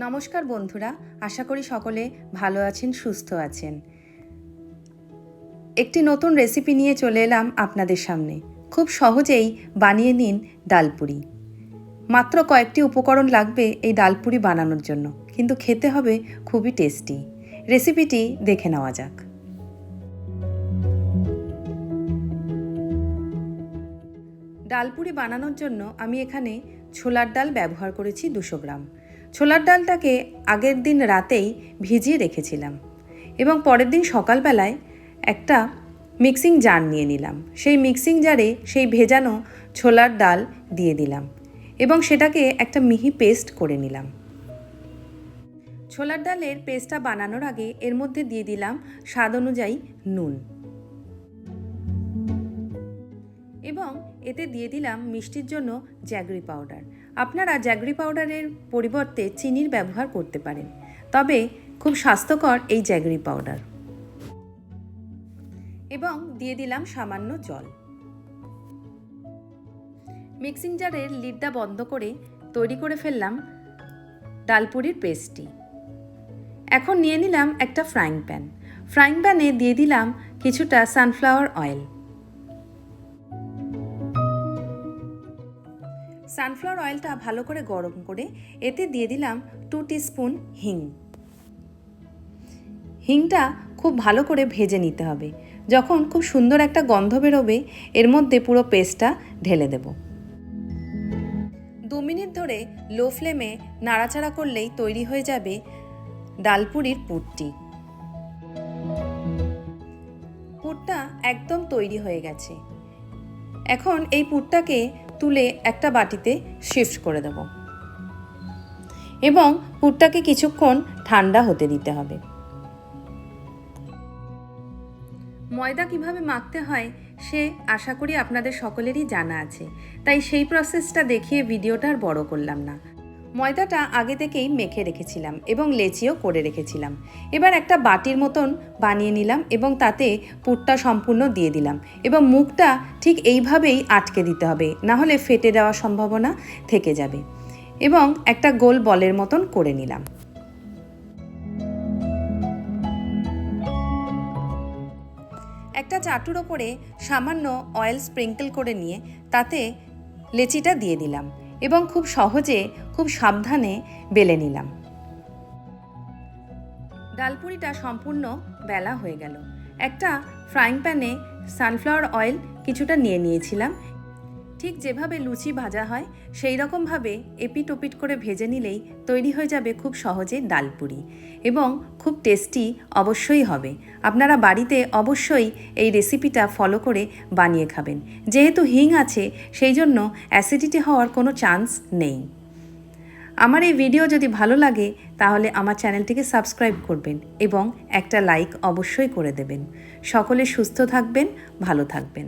নমস্কার বন্ধুরা, আশা করি সকলে ভালো আছেন, সুস্থ আছেন। একটি নতুন রেসিপি নিয়ে চলে এলাম আপনাদের সামনে। খুব সহজেই বানিয়ে নিন ডালপুরি। মাত্র কয়েকটি উপকরণ লাগবে এই ডালপুরি বানানোর জন্য, কিন্তু খেতে হবে খুবই টেস্টি। রেসিপিটি দেখে নেওয়া যাক। ডালপুরি বানানোর জন্য আমি এখানে ছোলার ডাল ব্যবহার করেছি 200 গ্রাম। ছোলার ডালটাকে আগের দিন রাতেই ভিজিয়ে রেখেছিলাম এবং পরের দিন সকালবেলায় একটা মিক্সিং জার নিয়ে নিলাম। সেই মিক্সিং জারে সেই ভেজানো ছোলার ডাল দিয়ে দিলাম এবং সেটাকে একটা মিহি পেস্ট করে নিলাম। ছোলার ডালের পেস্টটা বানানোর আগে এর মধ্যে দিয়ে দিলাম স্বাদ অনুযায়ী নুন এবং এতে দিয়ে দিলাম মিষ্টির জন্য জ্যাগরি পাউডার। আপনারা জ্যাগরি পাউডারের পরিবর্তে চিনির ব্যবহার করতে পারেন, তবে খুব স্বাস্থ্যকর এই জ্যাগরি পাউডার। এবং দিয়ে দিলাম সামান্য জল। মিক্সিং জারের লিডটা বন্ধ করে তৈরি করে ফেললাম ডালপুরির পেস্টটি। এখন নিয়ে নিলাম একটা ফ্রাইং প্যান। ফ্রাইং প্যানে দিয়ে দিলাম কিছুটা সানফ্লাওয়ার অয়েল। সানফ্লাওয়ার অয়েলটা ভালো করে গরম করে এতে দিয়ে দিলাম 2 টিস্পুন হিং। হিংটা খুব ভালো করে ভেজে নিতে হবে। যখন খুব সুন্দর একটা গন্ধ বেরোবে এর মধ্যে পুরো পেস্টটা ঢেলে দেব। 2 মিনিট ধরে লো ফ্লেমে নাড়াচাড়া করলেই তৈরি হয়ে যাবে ডালপুরির পুরটি। পুরটা একদম তৈরি হয়ে গেছে। এখন এই পুরটাকে তুলে একটা বাটিতে শিফট করে দেব এবং পুরটাকে কিছুক্ষণ ঠান্ডা হতে দিতে হবে। ময়দা কিভাবে মাখতে হয় সে আশা করি আপনাদের সকলেরই জানা আছে, তাই সেই প্রসেসটা দেখিয়ে ভিডিওটা আর বড় করলাম না। ময়দাটা আগে থেকেই মেখে রেখেছিলাম এবং লেচিও করে রেখেছিলাম। এবার একটা বাটির মতন বানিয়ে নিলাম এবং তাতে পুরটা সম্পূর্ণ দিয়ে দিলাম এবং মুখটা ঠিক এইভাবেই আটকে দিতে হবে, না হলে ফেটে যাওয়ার সম্ভাবনা থেকে যাবে। এবং একটা গোল বলের মতন করে নিলাম। একটা চাটুর ওপরে সামান্য অয়েল স্প্রিঙ্কল করে নিয়ে তাতে লেচিটা দিয়ে দিলাম এবং খুব সহজে খুব সাবধানে বেলে নিলাম। ডালপুরিটা সম্পূর্ণ বেলা হয়ে গেল। একটা ফ্রাইং প্যানে সানফ্লাওয়ার অয়েল কিছুটা নিয়ে নিয়েছিলাম। ঠিক যেভাবে লুচি ভাজা হয় সেই রকমভাবে এপিট ওপিট করে ভেজে নিলেই তৈরি হয়ে যাবে খুব সহজে ডালপুরি এবং খুব টেস্টি অবশ্যই হবে। আপনারা বাড়িতে অবশ্যই এই রেসিপিটা ফলো করে বানিয়ে খাবেন। যেহেতু হিং আছে সেই জন্য অ্যাসিডিটি হওয়ার কোনো চান্স নেই। আমার এই ভিডিও যদি ভালো লাগে তাহলে আমার চ্যানেলটিকে সাবস্ক্রাইব করবেন এবং একটা লাইক অবশ্যই করে দেবেন। সকলে সুস্থ থাকবেন, ভালো থাকবেন।